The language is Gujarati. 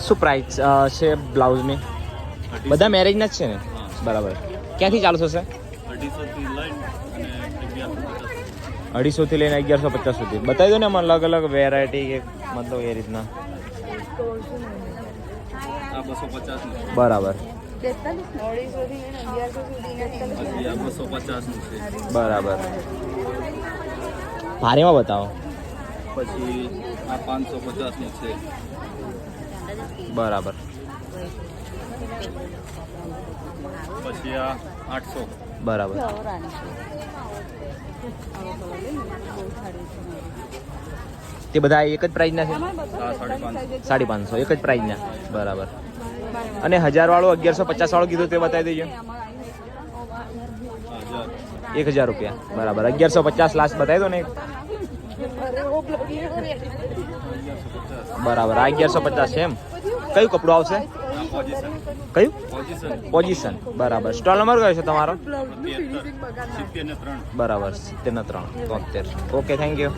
શું પ્રાઇસ છે બ્લાઉઝની? બધા મેરેજના જ છે ને? બરાબર. ક્યાંથી ચાલુ થશે? 250 થી લઈને 1150 સુધી. બતાવી દો ને એમાં અલગ અલગ વેરાયટી કે મતલબ એ રીતના. બરાબર. બરાબર. ભારેમાં બતાવો. પછી આ 550 નું છે. બરાબર. પછી આ 800. બરાબર. તે બધા એક જ પ્રાઇસના છે? 550 એક જ પ્રાઇસના. બરાબર. અને 1000 વાળો 1150 વાળો કીધું તે બતાવી દેજો. 1000 રૂપિયા. બરાબર. 1150 લાસ્ટ બતાવી દો ને. બરાબર. આ 1150 છે એમ. કયું કપડું આવશે? કયું? પોઝિશન. બરાબર. સ્ટોલ નંબર કયો છે તમારો? બરાબર. 73 73. Okay, thank you.